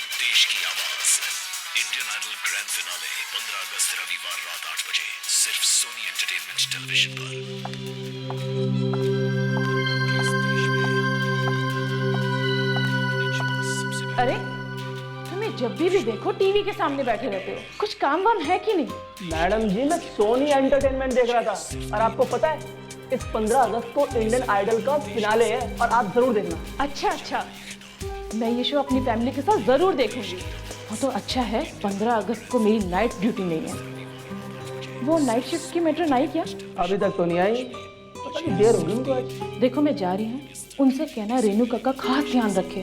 देश की आवाज इंडियन आइडल ग्रैंड फिनाले 15 अगस्त रविवार रात 8 बजे सिर्फ सोनी एंटरटेनमेंट टेलीविजन पर। अरे तुम्हें जब भी देखो टीवी के सामने बैठे रहते हो, कुछ काम वाम है कि नहीं? मैडम जी, मैं सोनी एंटरटेनमेंट देख रहा था। और आपको पता है, इस 15 अगस्त को इंडियन आइडल का फिनाले है और आप जरूर देखना। अच्छा, मैं ये शो अपनी फैमिली के साथ जरूर देखूंगी। वो तो अच्छा है 15 अगस्त को मेरी नाइट ड्यूटी नहीं है। वो नाइट शिफ्ट की मेट्रो आई क्या? अभी तक तो नहीं आई, पता नहीं देर होगी उनको आज। देखो मैं जा रही हूँ, उनसे कहना रेणु काका खास ध्यान रखे।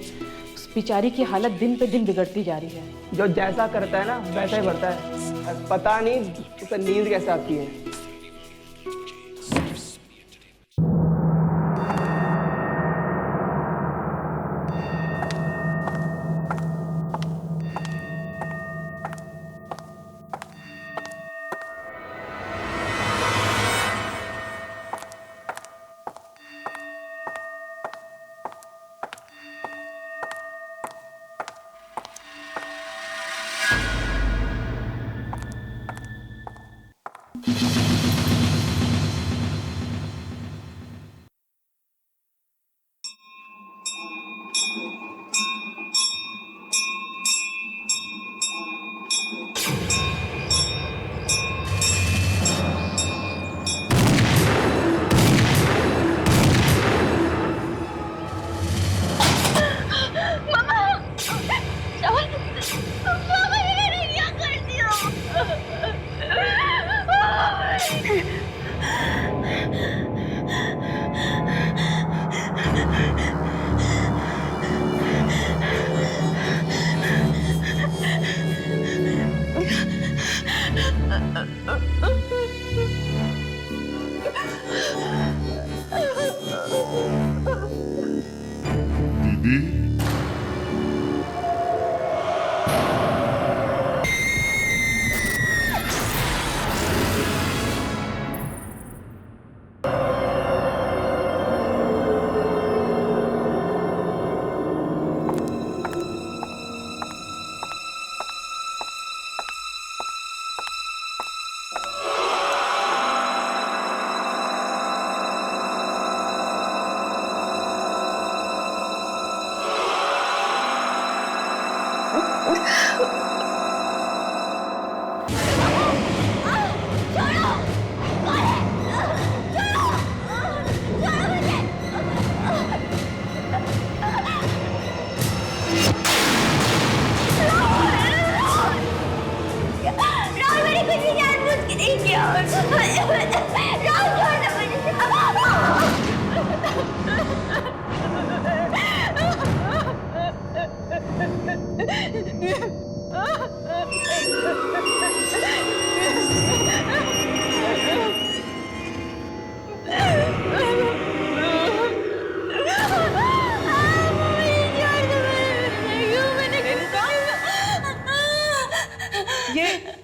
उस बेचारी की हालत दिन पे दिन बिगड़ती जा रही है। जो जैसा करता है ना वैसा ही बढ़ता है। पता नहीं उसे नींद कैसे आती है।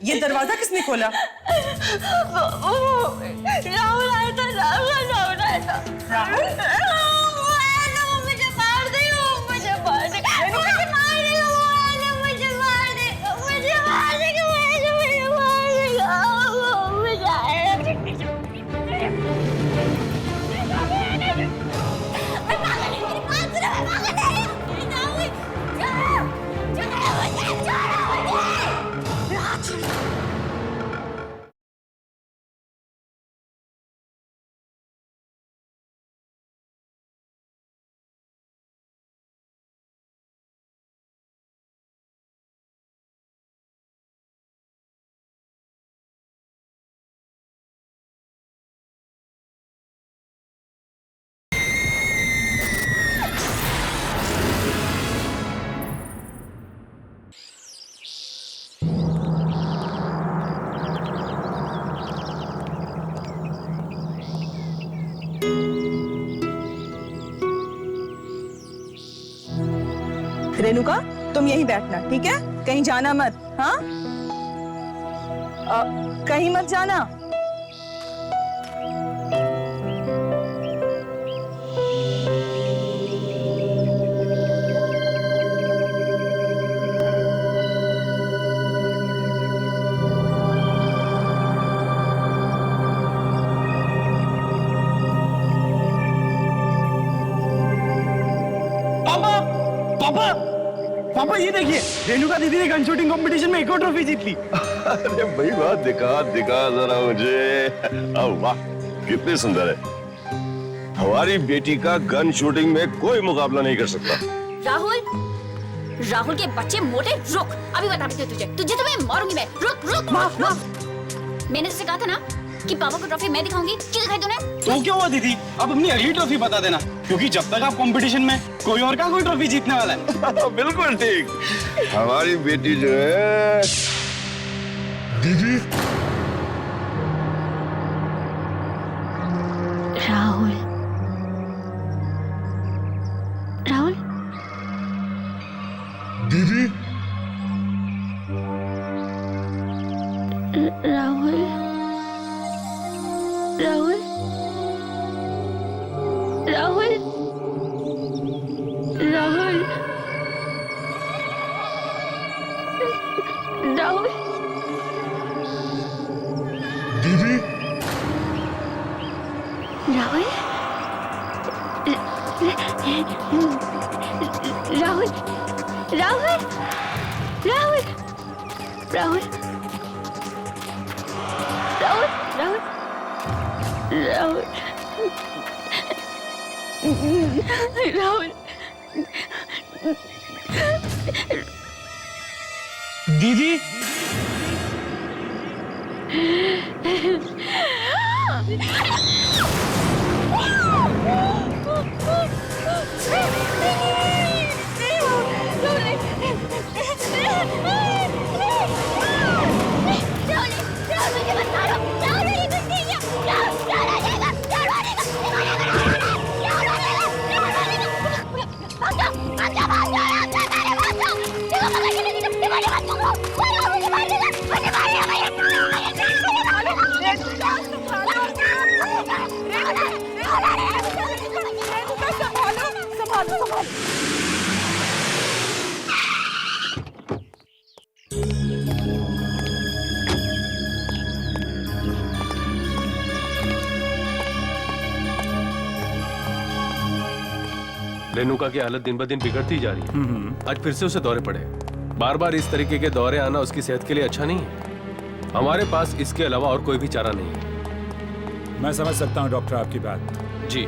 ये दरवाजा किसने खोला? राहुल आया था। राहुल आया था। राहुल? वो आया था, वो मुझे मार देगा, वो मुझे मार देगा, मुझे मार देगा, वो आया था, मुझे मार देगा, मुझे मार देगा, मुझे मार देगा, वो मुझे आया था। मैं पागल है, मेरी बात सुनो, मैं पागल है। राहुल, छोड़ो मुझे, छोड़ो मुझे। रेणुका, तुम यहीं बैठना, ठीक है? कहीं जाना मत। हाँ, कहीं मत जाना। पापा ये देखिए, रेणुका दीदी ने गन शूटिंग कंपटीशन में एक और ट्रॉफी जीत ली। अरे भाई वाह, दिखा दिखा जरा मुझे। वाह कितनी सुंदर है। हमारी बेटी का गन शूटिंग में कोई मुकाबला नहीं कर सकता। राहुल के बच्चे मोटे, रुक, अभी बताती हूँ तुझे तो मैं मारूंगी मैं। रुक। मैंने तुझसे कहा था ना कि पापा को ट्रॉफी मैं दिखाऊंगी, क्यों दिखाई तूने? तो क्या हुआ दीदी, अब अपनी अगली ट्रॉफी बता देना, क्योंकि जब तक आप कंपटीशन में कोई और का कोई ट्रॉफी जीतने वाला है। बिल्कुल ठीक। हमारी बेटी जो है दीदी। राहुल दीदी। राहुल दीदी। दीदी रेणुका की हालत दिन ब दिन बिगड़ती जा रही है। आज फिर से उसे दौरे पड़े। बार बार इस तरीके के दौरे आना उसकी सेहत के लिए अच्छा नहीं है। हमारे पास इसके अलावा और कोई भी चारा नहीं है। मैं समझ सकता हूँ डॉक्टर आपकी बात। जी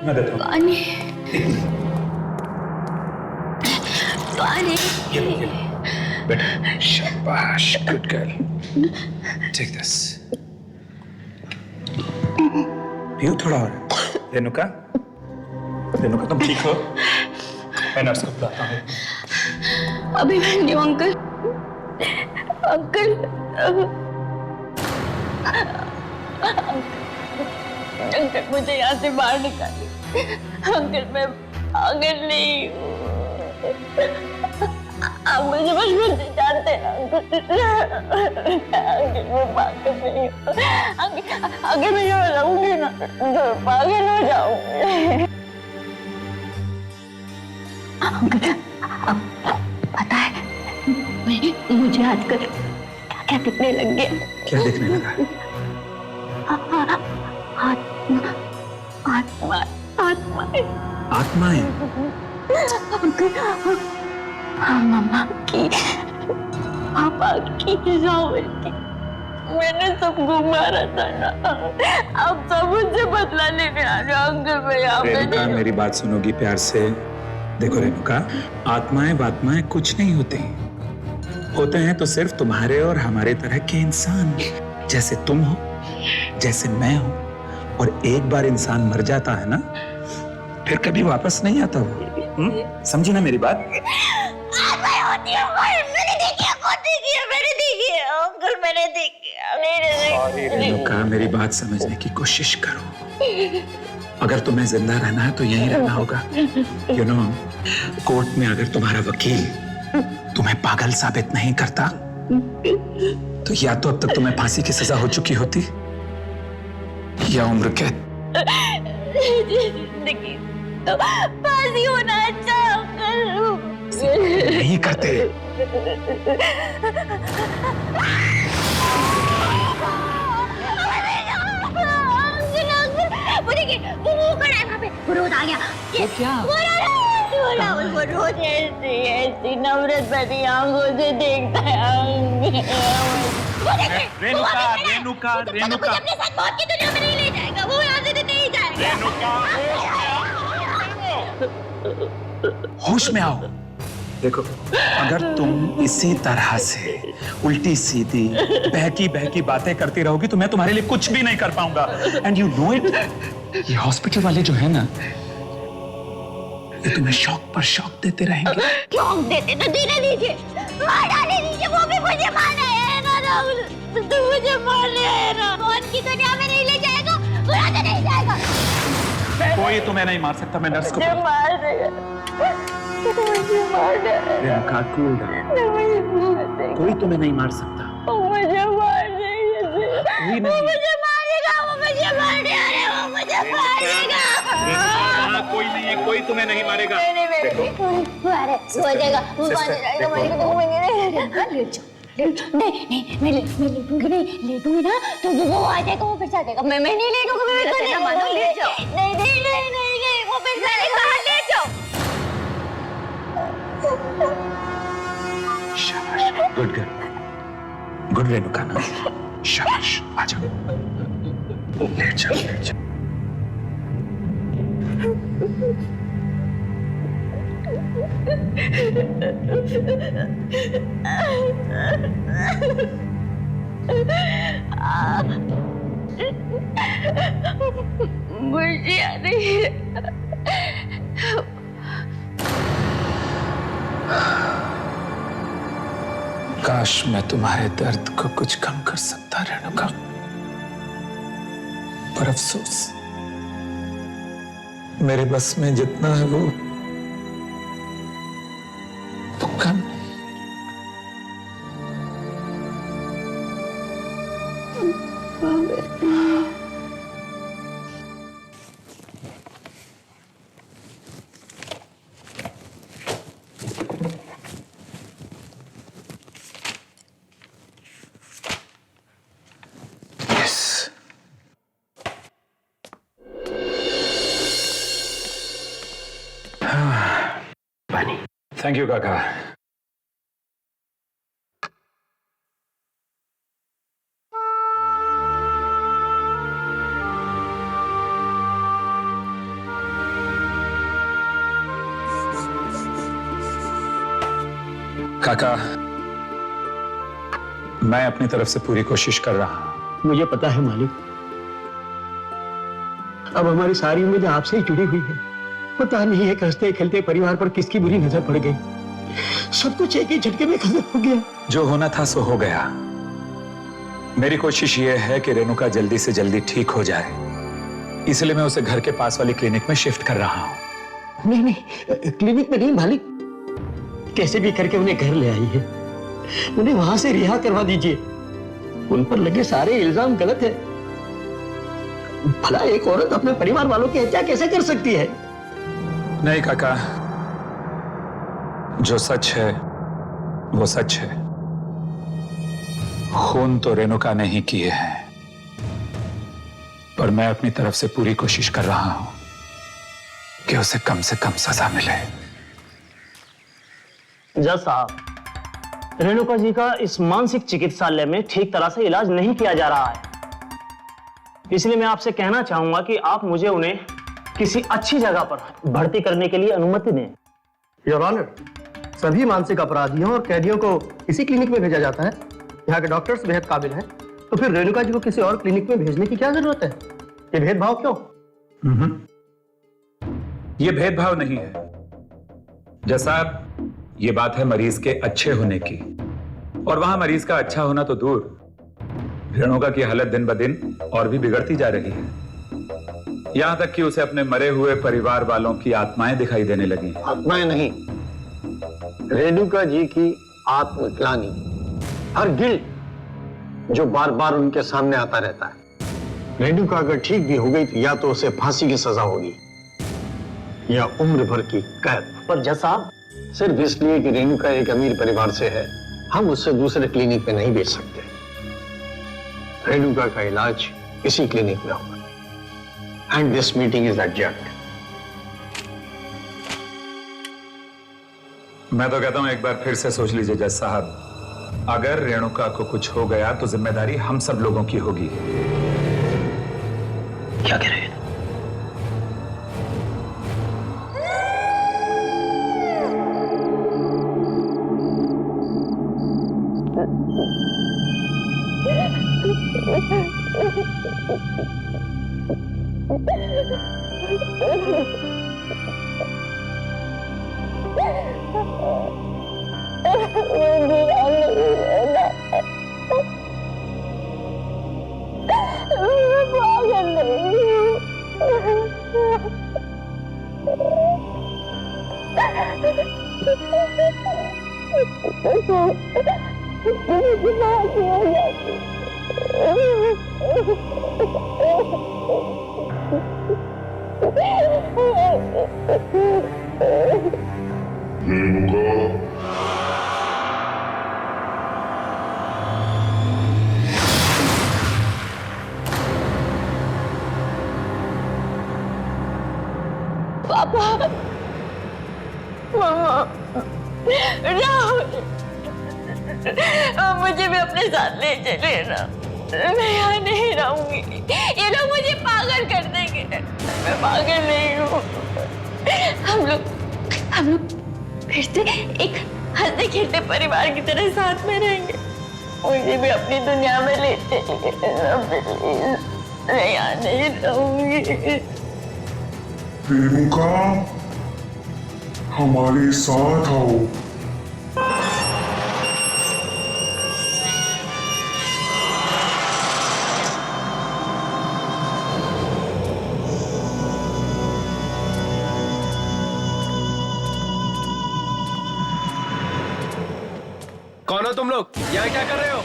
मैं देता हूँ पानी पानी बेटा। शाबाश, गुड गर्ल। Take this. पियो थोड़ा और। रेणुका तुम ठीक हो? मैं नर्स को बुलाता हूँ। अभी मैं नहीं हूँ अंकल। अंकल मुझे यहाँ से बाहर निकालिए। अंकल मैं पागल नहीं हूँ। आप मुझे बचपन से जानते हैं अंकल, मैं पागल नहीं हूँ। अगर मैं यहाँ रहूंगी ना तो पागल हो जाऊंगी। अंकल, पता है मुझे आजकल क्या क्या दिखने लग गया। क्या दिखने लगा? आत्मा आत्मा आत्मा आत्माएं? मम्मा की, पापा की, राहुल की, मैंने सबको मारा था ना। अब सब मुझसे बदला लेने आ रहे अंकल। मैं यहाँ पे रेणुका, नहीं। मेरी बात सुनोगी प्यार से? देखो रेणुका, आत्माएं बात्माएं कुछ नहीं होते हैं तो सिर्फ तुम्हारे और हमारे तरह के इंसान, जैसे तुम हो, जैसे मैं हूं। और एक बार इंसान मर जाता है ना, फिर कभी वापस नहीं आता वो। समझी ना मेरी बात? रेणुका, मेरी बात समझने की कोशिश करो। अगर तुम्हें जिंदा रहना है तो यहीं रहना होगा। यू नो, कोर्ट में अगर तुम्हारा वकील तुम्हें पागल साबित नहीं करता तो या तो अब तक तुम्हें फांसी की सजा हो चुकी होती या उम्र कैद। जिंदगी तो फांसी होना अच्छा अंकल। नहीं करते। वो खड़ा है वहाँ पे, वो रोज आ गया। वो क्या? वो रोज ऐसी नफरत भरी आंखों से देखता है। रेणुका, रेणुका, रेणुका, अपने साथ मौत की दुनिया में नहीं ले जाएगा। वो यहाँ से नहीं जाएगा। होश में आओ। देखो, अगर तुम इसी तरह से उल्टी सीधी बहकी बहकी बातें करती रहोगी तो मैं तुम्हारे लिए कुछ भी नहीं कर पाऊंगा। And you know it. ये हॉस्पिटल वाले जो है ना, ये तुम्हें शौक पर शौक देते रहेंगे। शौक देते तो देने दीजिए, मार डाले दीजिए। वो भी मुझे मारना है ना राहुल, तो मुझे मारना है ना। मौत की दुनिया में नहीं ले जाएगा, बुरा तो नहीं जाएगा। कोई तुम्हें नहीं मार सकता। मैं नर्स को मार देगा, मुझे मार देगा। Renuka, cool down. कोई तुम्हें नहीं मार सकता। मुझे मार देगा, कोई नहीं। मुझे मारेगा, वो मुझे मार देगा, वो मुझे मारेगा। कोई नहीं है, कोई तुम्हें नहीं मारेगा। देखो, हो जाएगा, वो मारेगा, ले जाओ। नहीं, मैं लेटूंगी ना तो वो आ जाएगा, वो फिर से आ जाएगा। मैं नहीं लेटूंगी, मैं ले जाओ। नहीं, वो फिर से आएगा, ले जाओ। शाबाश, गुड गर्ल, गुड रेणुका ना। शाबाश, आ जाओ, लेट जाओ, लेट जाओ। मुझे याद नहीं है। काश मैं तुम्हारे दर्द को कुछ कम कर सकता रेणुका, पर अफसोस मेरे बस में जितना है वो कम। थैंक यू काका। काका, मैं अपनी तरफ से पूरी कोशिश कर रहा हूं। मुझे पता है मालिक, अब हमारी सारी उम्मीदें आपसे ही जुड़ी हुई है। पता नहीं है हंसते खेलते परिवार पर किसकी बुरी नजर पड़ गई। सब कुछ एक ही झटके में खत्म हो गया। जो होना था सो हो गया। मेरी कोशिश यह है कि रेणुका जल्दी से जल्दी ठीक हो जाए, इसलिए मैं उसे घर के पास वाली क्लिनिक में शिफ्ट कर रहा हूं। नहीं, क्लिनिक में नहीं मालिक, कैसे भी करके उन्हें घर ले आइए, उन्हें वहां से रिहा करवा दीजिए। उन पर लगे सारे इल्जाम गलत है। भला एक औरत अपने परिवार वालों की हत्या कैसे कर सकती है? नहीं काका, जो सच है वो सच है। खून तो रेणुका ने ही किए हैं, पर मैं अपनी तरफ से पूरी कोशिश कर रहा हूं कि उसे कम से कम सजा मिले। जज साहब, रेणुका जी का इस मानसिक चिकित्सालय में ठीक तरह से इलाज नहीं किया जा रहा है, इसलिए मैं आपसे कहना चाहूंगा कि आप मुझे उन्हें किसी अच्छी जगह पर भर्ती करने के लिए अनुमति दें। योर ऑनर, सभी मानसिक अपराधियों और कैदियों को इसी क्लिनिक में भेजा जाता है। यहाँ के डॉक्टर्स बेहद काबिल हैं, तो फिर रेणुका जी को किसी और क्लिनिक में भेजने की क्या जरूरत है? ये भेदभाव क्यों? ये भेदभाव नहीं है जैसा, ये बात है मरीज के अच्छे होने की, और वहां मरीज का अच्छा होना तो दूर, रेणुका की हालत दिन ब दिन और भी बिगड़ती जा रही है। यहां तक कि उसे अपने मरे हुए परिवार वालों की आत्माएं दिखाई देने लगी। आत्माएं नहीं, रेणुका जी की आत्मग्लानि, हर गिल्ट जो बार बार उनके सामने आता रहता है। रेणुका अगर ठीक भी हो गई तो या तो उसे फांसी की सजा होगी या उम्र भर की कैद। पर जज साहब, सिर्फ इसलिए कि रेणुका एक अमीर परिवार से है, हम उससे दूसरे क्लिनिक में नहीं भेज सकते। रेणुका का इलाज इसी क्लिनिक में होगा। And this meeting is adjourned. मैं तो कहता हूं एक बार फिर से सोच लीजिए जज साहब, अगर रेणुका को कुछ हो गया तो जिम्मेदारी हम सब लोगों की होगी। क्या कह रहे हैं? पापा, मामा, राहुल, मुझे भी अपने साथ ले चले ना। मैं यहाँ नहीं रहूंगी, ये लोग मुझे पागल कर देंगे। मैं पागल नहीं हूँ। हम लोग फिर से एक हंसते खेलते परिवार की तरह साथ में रहेंगे। मुझे भी अपनी दुनिया में ले चलिए। मैं यहाँ नहीं रहूंगी। रेणुका, हमारे साथ आओ। कौन हो तुम लोग? यहाँ क्या कर रहे हो?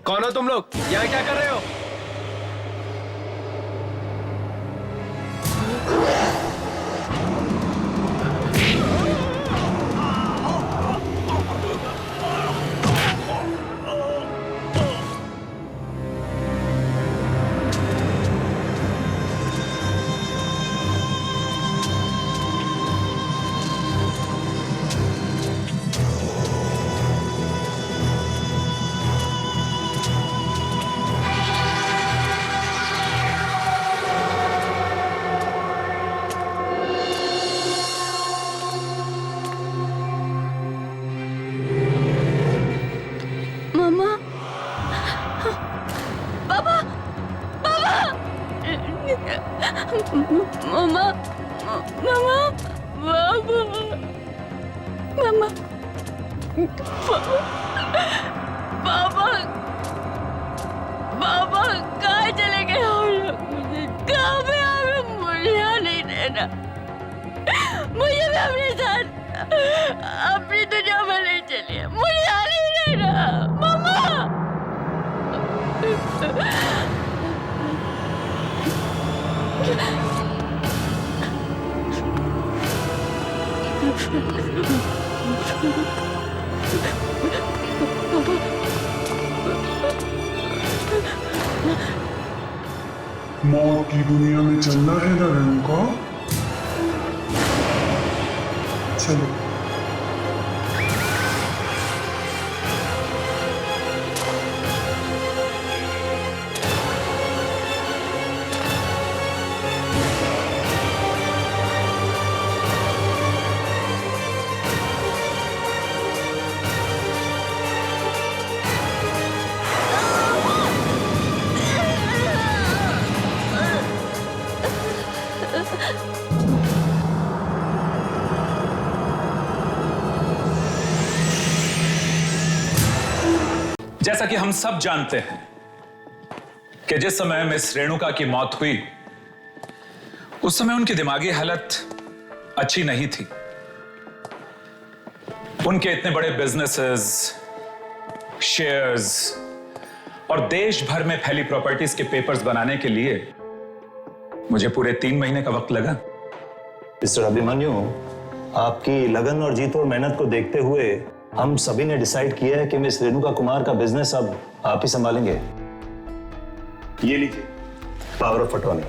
कौन हो तुम लोग? यहाँ क्या कर रहे हो? मम्मा मम्मा बाबा मम्मा बाबा बाबा कहाँ चले गए हम लोग? मुझे कहाँ पे हमें मुझे यहाँ नहीं रहना, मुझे भी अपने साथ अपनी दुनिया में नहीं चलिए, मुझे यहाँ नहीं रहना मम्मा। मौत की दुनिया में चलना है ना रेणुका, चलो। जैसा कि हम सब जानते हैं कि जिस समय मिस रेणुका की मौत हुई उस समय उनकी दिमागी हालत अच्छी नहीं थी। उनके इतने बड़े बिजनेसेस, शेयर्स और देश भर में फैली प्रॉपर्टीज के पेपर्स बनाने के लिए मुझे पूरे 3 महीने का वक्त लगा। मिस्टर अभिमन्यु, आपकी लगन और जीत और मेहनत को देखते हुए हम सभी ने डिसाइड किया है कि मिस रेणुका कुमार का बिजनेस अब आप ही संभालेंगे। ये लीजिए पावर ऑफ अटॉर्नी।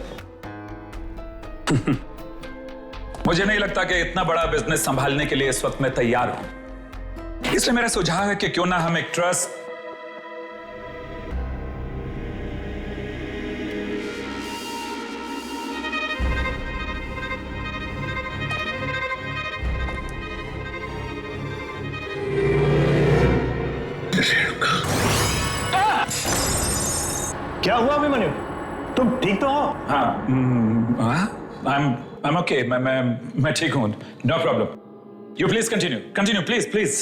मुझे नहीं लगता कि इतना बड़ा बिजनेस संभालने के लिए इस वक्त मैं तैयार हूं, इसलिए मेरा सुझाव है कि क्यों ना हम एक ट्रस्ट क्या हुआ अभिमन्यु, तुम ठीक तो हो? I'm okay. मैं ठीक हूं। No problem. You please continue. Continue, please.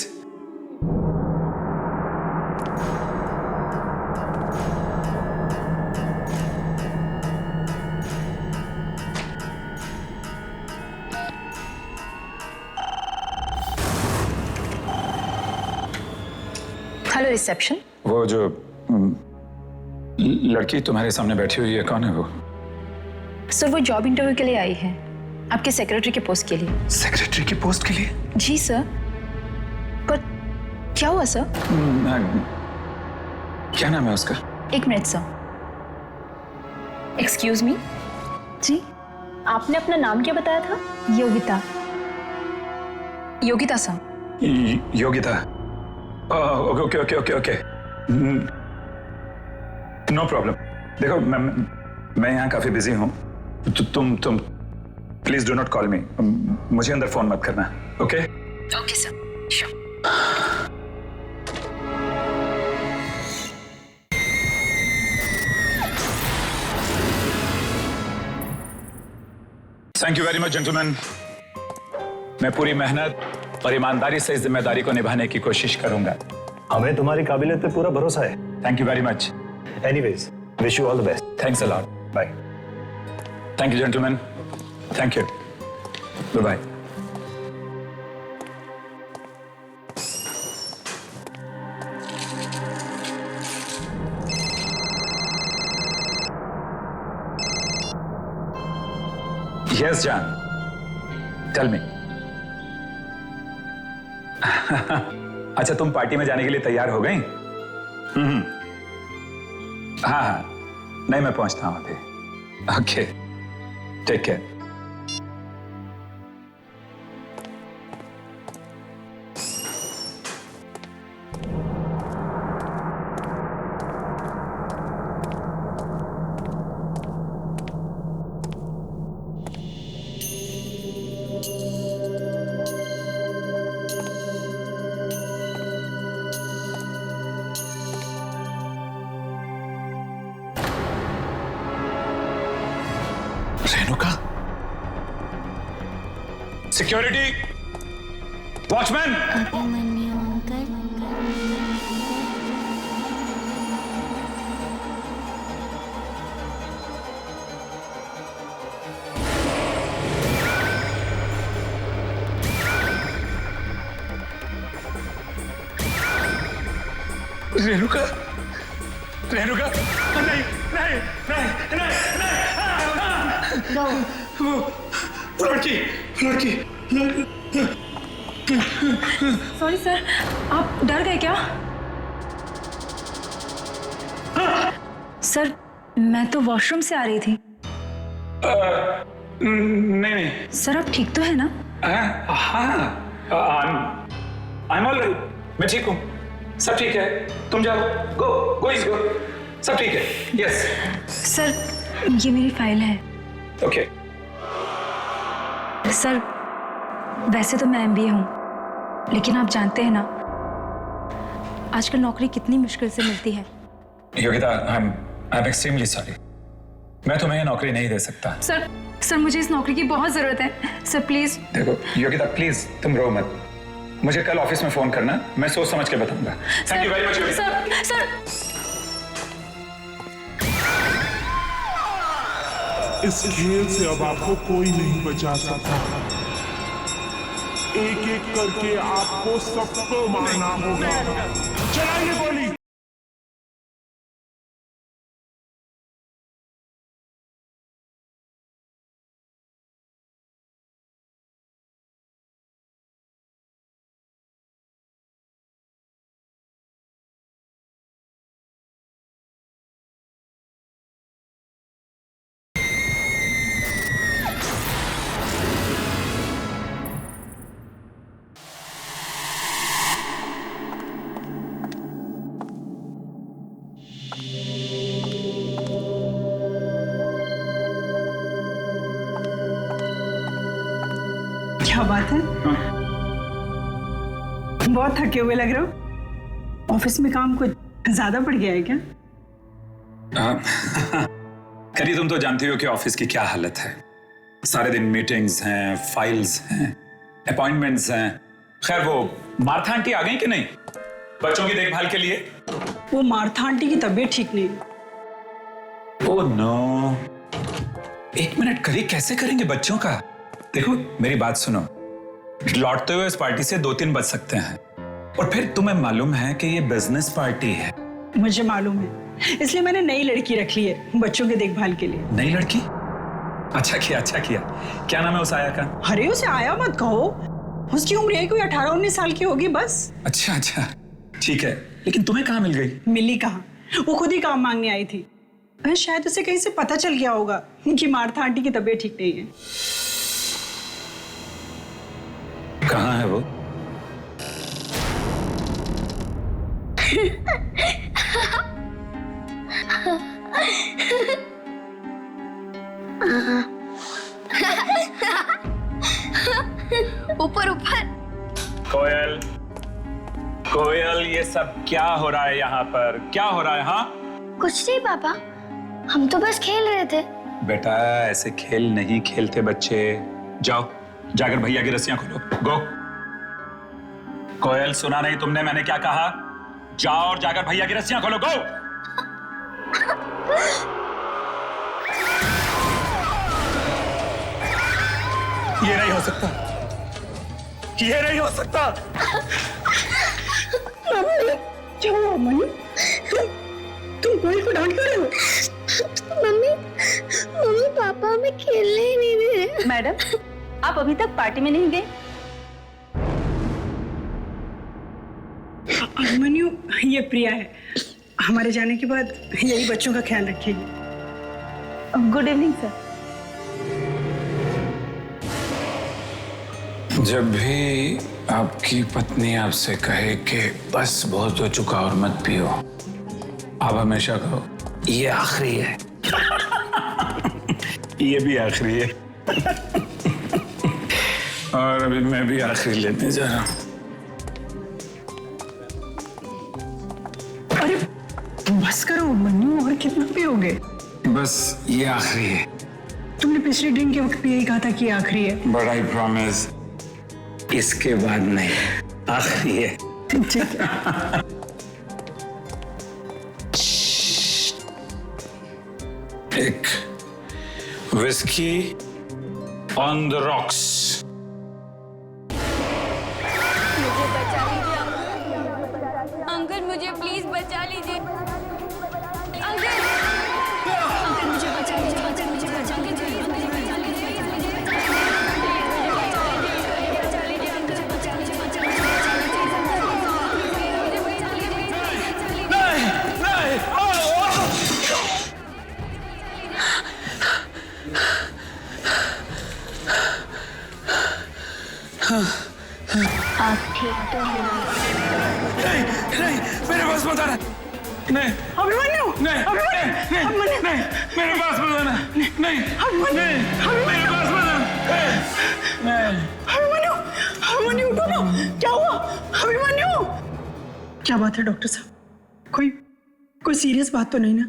Hello reception. वो जो लड़की तुम्हारे सामने बैठी हुई है, कौन है वो? सर वो जॉब इंटरव्यू के लिए आई है, आपके सेक्रेटरी के पोस्ट के लिए। सेक्रेटरी की पोस्ट के लिए? जी सर। पर क्या हुआ सर? क्या नाम है उसका? 1 मिनट सर। Excuse me. जी आपने अपना नाम क्या बताया था? Yogita. Yogita sir. Yogita. Okay. No problem. देखो मैं यहाँ काफी बिजी हूँ, तुम please do not call me, मुझे अंदर फोन मत करना। Okay okay sir, sure. Thank you very much gentleman. मैं पूरी मेहनत और ईमानदारी से इस जिम्मेदारी को निभाने की कोशिश करूंगा। हमें तुम्हारी काबिलियत पे पूरा भरोसा है। Thank you very much. Anyways, wish you all the best. Thanks a lot. Bye. Thank you gentleman. Thank you. Bye. Yes, John. Tell me. अच्छा, तुम पार्टी में जाने के लिए तैयार हो गई? हाँ, नहीं मैं पहुंचता हूं अभी। Okay, take care. Renuka, security, watchman. Abhimanyu uncle, Renuka, Renuka, नहीं नहीं नहीं नहीं, वो लड़की, लड़की। सॉरी सर, आप डर गए क्या? सर, मैं तो वॉशरूम से आ रही थी। नहीं नहीं सर, आप ठीक तो है ना? हाँ, आई एम ऑल राइट, मैं ठीक हूँ, सब ठीक है, तुम जाओ, गो गो इज गो, सब ठीक है, यस। सर, ये मेरी फाइल है। ओके। सर, वैसे तो मैं MBA हूँ, लेकिन आप जानते हैं ना आजकल नौकरी कितनी मुश्किल से मिलती है। Yogita, I am extremely sorry, मैं तुम्हें ये नौकरी नहीं दे सकता। सर, मुझे इस नौकरी की बहुत जरूरत है। Sir please. देखो योगिता, प्लीज तुम रो मत, मुझे कल ऑफिस में फोन करना, मैं सोच समझ के बताऊंगा। Thank you very much Yogita. Sir, इस खेल से अब आपको कोई नहीं बचा सकता। एक एक करके आपको सबको मारना होगा। चलाइए गोली। क्या बात है? बहुत थके हुए लग रहे हो। ऑफिस में काम कुछ ज्यादा बढ़ गया है क्या? करी, तुम तो जानती हो कि ऑफिस की क्या हालत है। सारे दिन मीटिंग्स हैं, फाइल्स हैं, अपॉइंटमेंट्स हैं। खैर, वो मार्था आंटी आ गई कि नहीं बच्चों की देखभाल के लिए? वो मार्था आंटी की तबीयत ठीक नहीं। ओह नो, एक मिनट करी, कैसे करेंगे बच्चों का? देखो मेरी बात सुनो, लौटते हुए इस पार्टी से 2-3 बज सकते हैं, और फिर तुम्हें मालूम है कि ये बिजनेस पार्टी है। मुझे मालूम है, इसलिए मैंने नई लड़की रख ली है बच्चों की देखभाल के लिए। नई लड़की? अच्छा किया, अच्छा किया। क्या नाम है उस आया का? अरे उसे आया मत कहो, उसकी उम्र है कोई 18-19 साल की होगी बस। अच्छा अच्छा, ठीक है, लेकिन तुम्हें कहाँ मिल गई? मिली कहाँ, वो खुद ही काम मांगने आई थी। शायद उसे कहीं से पता चल गया होगा कि मार्था आंटी की तबीयत ठीक नहीं है। कहाँ है वो? ऊपर ऊपर। कोयल, कोयल, ये सब क्या हो रहा है यहाँ पर? क्या हो रहा है? हाँ कुछ नहीं पापा, हम तो बस खेल रहे थे। बेटा, ऐसे खेल नहीं खेलते बच्चे। जाओ, जाकर भैया की रस्सियां खोलो, गो। कोयल, सुना नहीं तुमने मैंने क्या कहा? जाओ और जाकर भैया की रस्सियां खोलो, गो। ये नहीं हो सकता, ये नहीं हो सकता। क्या हुआ मम्मी? तुम कोयल को डांट रहे हो? मम्मी, मम्मी पापा हमें खेलने ही नहीं दे रहे। मैडम, आप अभी तक पार्टी में नहीं गए? अभिमन्यु, ये प्रिया है, हमारे जाने के बाद यही बच्चों का ख्याल रखेगी। Good evening sir. जब भी आपकी पत्नी आपसे कहे कि बस बहुत हो चुका और मत पियो, आप हमेशा कहो ये आखिरी है। ये भी आखिरी है। और अभी मैं भी आखिरी लेने जा रहा हूं। अरे बस करो मन्नू, और कितना पियोगे? बस ये आखिरी है, तुमने पिछले ड्रिंक के वक्त भी यही कहा था कि आखिरी है। बट आई प्रॉमिस इसके बाद नहीं, आखिरी है। ठीक है। एक विस्की ऑन द रॉक्स। मुझे बचा लीजिए अंकल, मुझे प्लीज बचा लीजिए अंकल, मुझे बचा लीजिए, अंकल मुझे बचा लीजिए, मुझे बचा लीजिए, आप ठीक तो हैं? नहीं, मेरे पास मत आना। नहीं, अभिमन्यु, नहीं, नहीं, नहीं, मेरे पास मत आना। नहीं, नहीं, मेरे पास मत आना। अभिमन्यु, अभिमन्यु उठो ना, क्या हुआ? अभिमन्यु, क्या बात है डॉक्टर साहब? कोई सीरियस बात तो नहीं ना?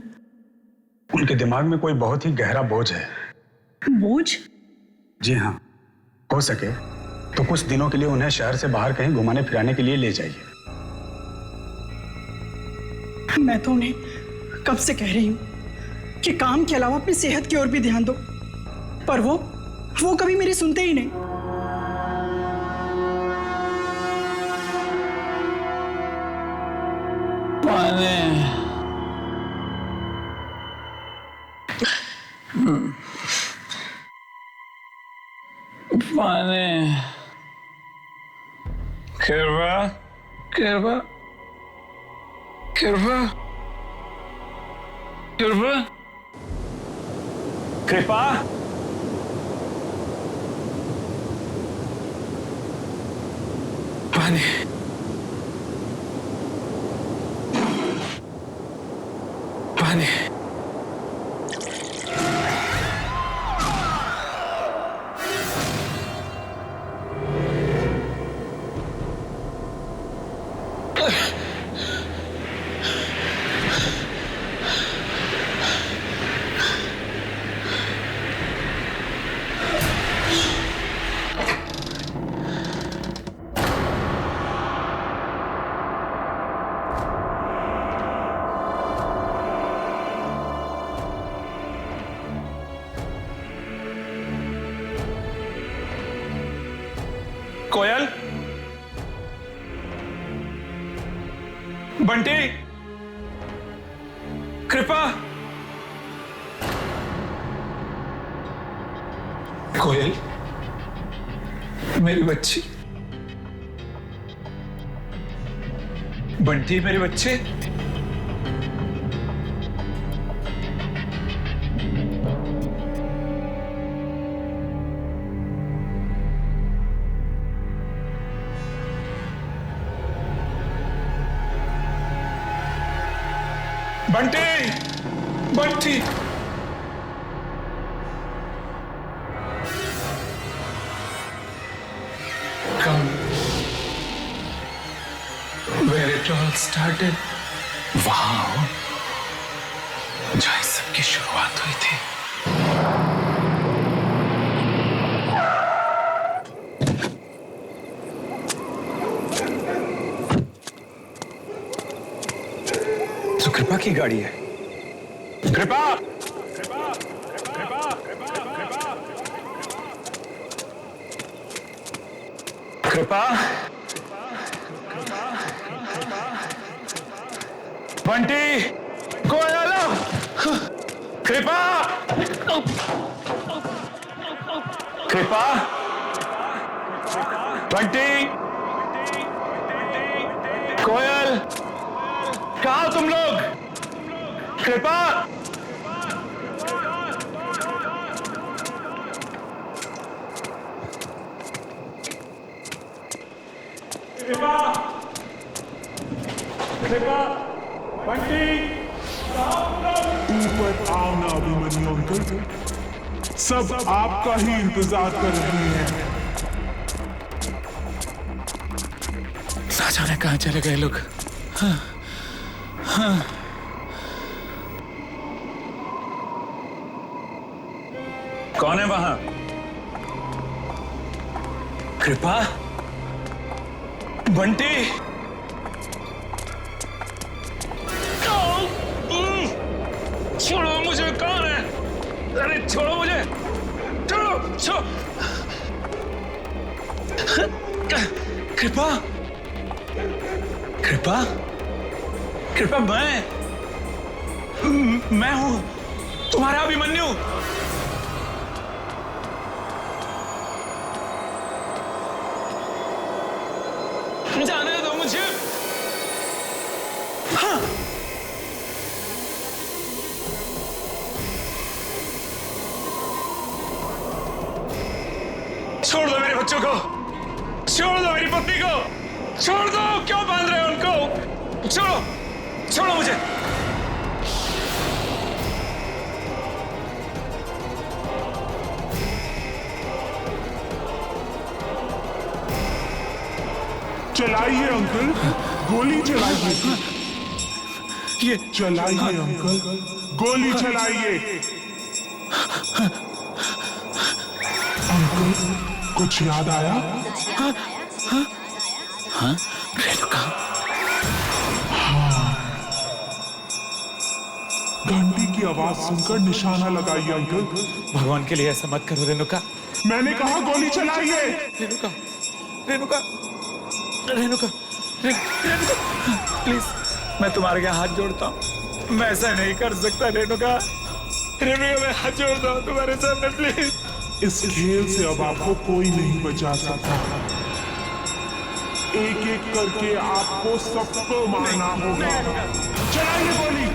उनके दिमाग में कोई बहुत ही गहरा बोझ है। बोझ? जी हाँ, हो सके तो कुछ दिनों के लिए उन्हें शहर से बाहर कहीं घुमाने फिराने के लिए ले जाइए। मैं तो उन्हें कब से कह रही हूँ कि काम के अलावा अपनी सेहत की ओर भी ध्यान दो, पर वो कभी मेरी सुनते ही नहीं। कृपा, पानी, पानी। कोयल, बंटी, कृपा, कोयल, मेरी बच्ची, बंटी मेरे बच्चे। Bunty, Bunty, come where it all started. Wow, जहाँ इस सब की शुरुआत हुई थी। तो कृपा की गाड़ी है। कृपा, कृपा, बंटी, कोयल, कृपा, कृपा, बंटी, कोयल, कहाँ हो तुम लोग? कृपा, कृपा, कृपा, बंटी, ऊपर आओ ना अभिमन्यु अंकल, सब आपका ही इंतजार कर रहे हैं। ना जाने कहाँ चले गए लोग। हाँ, हाँ। कौन है वहां? कृपा? बंटी? छोड़ो मुझे, कौन है? अरे छोड़ो मुझे, छोड़ो, छोड़ो। कृपा? कृपा? कृपा मैं हूं तुम्हारा अभिमन्यु। जाने दो मुझे। हाँ। छोड़ दो मेरे बच्चों को, छोड़ दो मेरी पत्नी को, छोड़ दो। क्यों बांध रहे हो उनको? छोड़ो, छोड़ो मुझे। चलाइए अंकल, गोली चलाइए। ये चलाइए अंकल, गोली चलाइए। अंकल, कुछ याद आया? हाँ, रेणुका। हाँ, घंटी की आवाज सुनकर निशाना लगाइए अंकल। भगवान के लिए ऐसा मत करो रेणुका। मैंने कहा गोली चलाइए। रेणुका, रेणुका, रेणुका, रेणुका, प्लीज, मैं तुम्हारे यहाँ हाथ जोड़ता हूँ। मैं ऐसा नहीं कर सकता रेणुका। रेणुका, मैं हाथ जोड़ता हूँ तुम्हारे सामने, प्लीज। इस खेल से अब आपको कोई नहीं बचा सकता। एक एक करके आपको सबको मारना होगा। चलाइए गोली।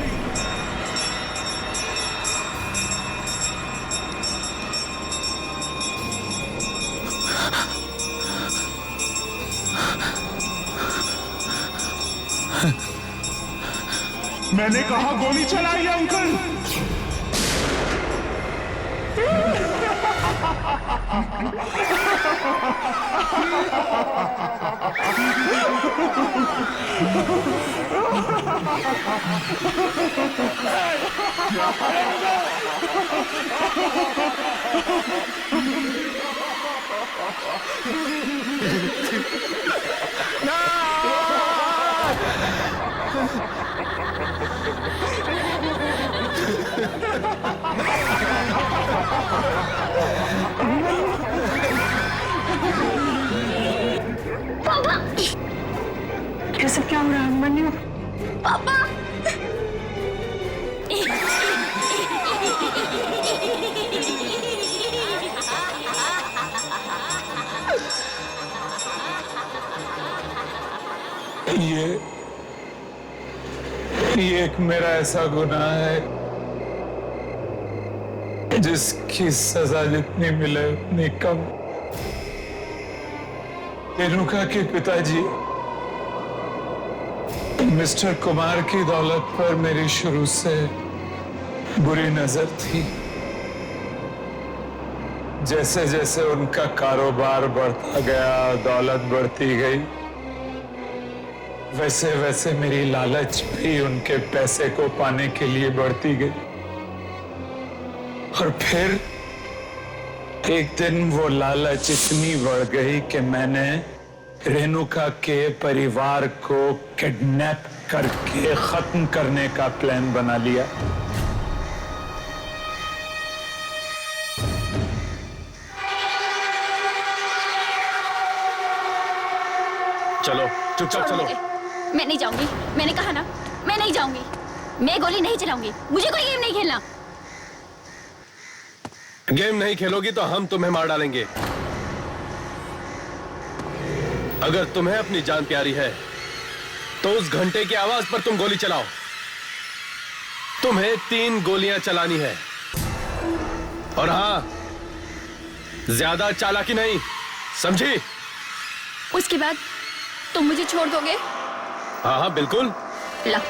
मैंने कहा गोली चलाइए अंकल। पापा, ये सब क्या हो रहा है अभिमन्यु? पापा, ये एक मेरा ऐसा गुनाह है जिसकी सजा जितनी मिले उतनी कम। रेणुका के पिताजी मिस्टर कुमार की दौलत पर मेरी शुरू से बुरी नजर थी। जैसे जैसे उनका कारोबार बढ़ता गया, दौलत बढ़ती गई, वैसे वैसे मेरी लालच भी उनके पैसे को पाने के लिए बढ़ती गई। और फिर एक दिन वो लालच इतनी बढ़ गई कि मैंने रेणुका के परिवार को किडनैप करके खत्म करने का प्लान बना लिया। चलो, चुपचाप चलो। मैं नहीं जाऊंगी। मैंने कहा ना, मैं नहीं जाऊंगी। मैं गोली नहीं चलाऊंगी। मुझे कोई गेम नहीं खेलना। गेम नहीं खेलोगी तो हम तुम्हें मार डालेंगे। अगर तुम्हें अपनी जान प्यारी है तो उस घंटे की आवाज पर तुम गोली चलाओ। तुम्हें 3 गोलियां चलानी है। और हाँ, ज्यादा चालाकी नहीं, समझी? उसके बाद तुम मुझे छोड़ दोगे? हाँ हाँ बिल्कुल। ला।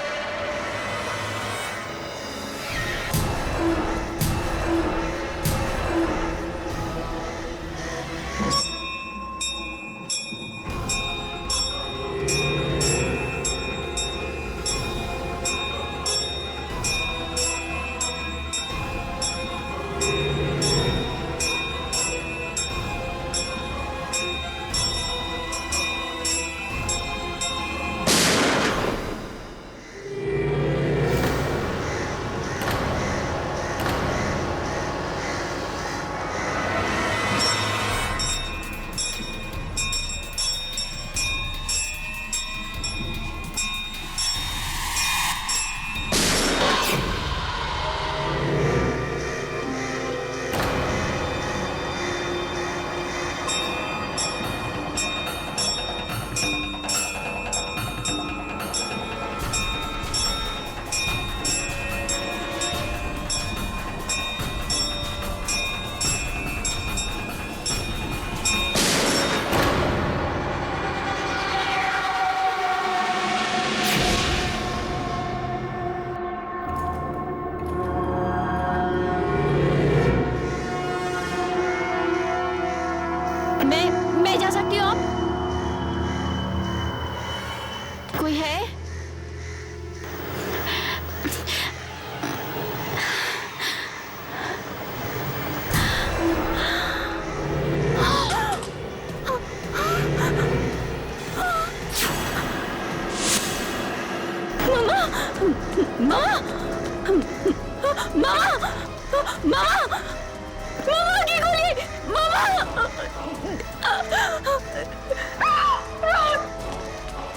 मामा मामा की गोली मामा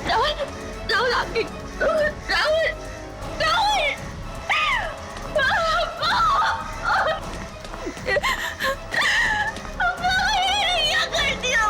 राहुल राहुल आपकी राहुल राहुल क्या कर दिया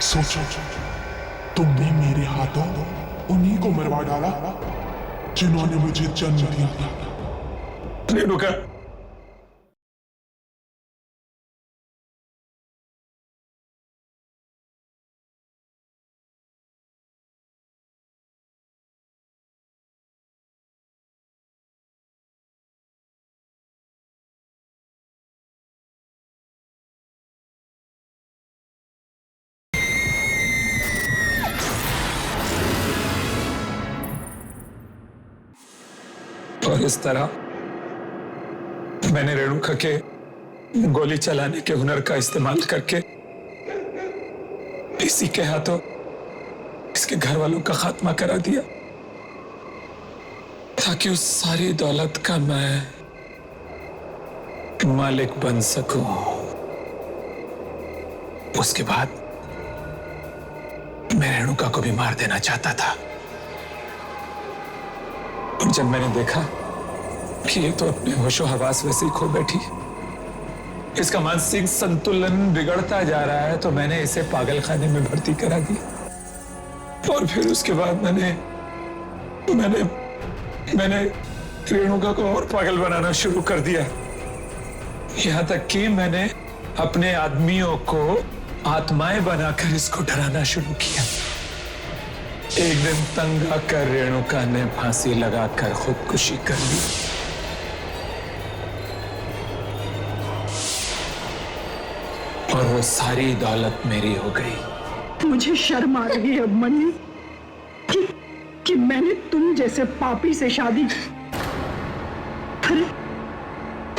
सोचो, तुमने मेरे हाथों उन्हीं को मरवा डाला जिन्होंने मुझे जन्म दिया था। रेणुका, और इस तरह मैंने रेणुका के गोली चलाने के हुनर का इस्तेमाल करके इसी के हाथों इसके घर वालों का खात्मा करा दिया, ताकि उस सारी दौलत का मैं मालिक बन सकूं। उसके बाद मैं रेणुका को भी मार देना चाहता था, और जब मैंने देखा कि ये तो अपने होशो हवास वैसे ही खो बैठी, इसका मानसिक संतुलन बिगड़ता जा रहा है, तो मैंने इसे पागल खाने में भर्ती करा दी। और फिर उसके बाद मैंने रेणुका को और पागल बनाना शुरू कर दिया, यहां तक कि मैंने अपने आदमियों को आत्माएं बनाकर इसको डराना शुरू किया। एक दिन तंग आकर रेणुका ने फांसी लगाकर खुदकुशी कर ली। और वो सारी दौलत मेरी हो गई। मुझे शर्म आ रही है अभिमन्यु कि मैंने तुम जैसे पापी से शादी की। अरे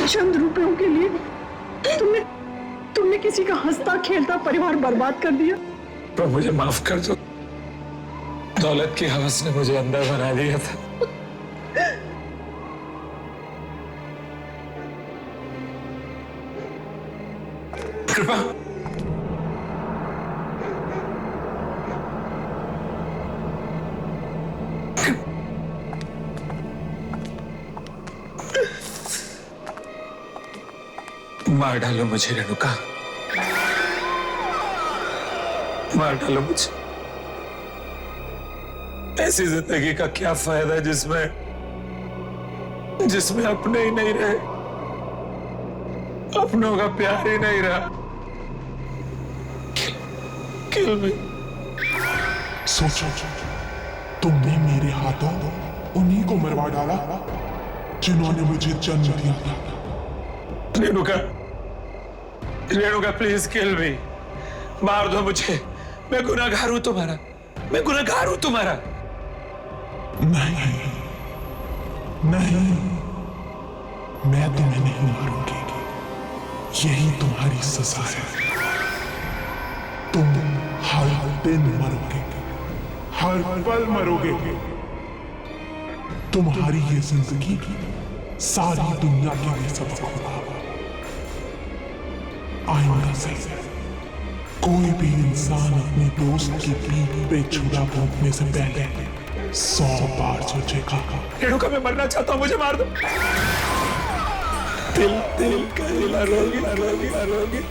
चंद रुपयों के लिए तुमने किसी का हंसता खेलता परिवार बर्बाद कर दिया। तो मुझे माफ कर दो, दौलत की हवस ने मुझे अंदर बना दिया था। कृपा, मार डालो मुझे रेणुका, मार डालो मुझे। ऐसी जिंदगी का क्या फायदा जिसमें अपने ही नहीं रहे, अपनों का प्यार ही नहीं रहा। किल मी। सोचो, तुमने मेरे हाथों उन्हीं को मरवा डाला जिन्होंने मुझे जन्म दिया था। रेणुका प्लीज किल मी, मार दो मुझे। मैं गुनहगार हूं तुम्हारा, मैं गुनहगार हूं तुम्हारा। नहीं, मैं तुम्हें नहीं मारूंगी, यही तुम्हारी सजा है। तुम हर दिन मरोगे, हर पल मरोगे। तुम्हारी ये जिंदगी सारी दुनिया के लिए सबक होगा। आइंदा से कोई भी इंसान अपने दोस्त की पीठ पे छुरा भोंकने से पहले 100 बार सोचेगा। रेणुका, मैं मरना चाहता हूं, मुझे मार दो। दिल का रोगी घड़ी मरोगी।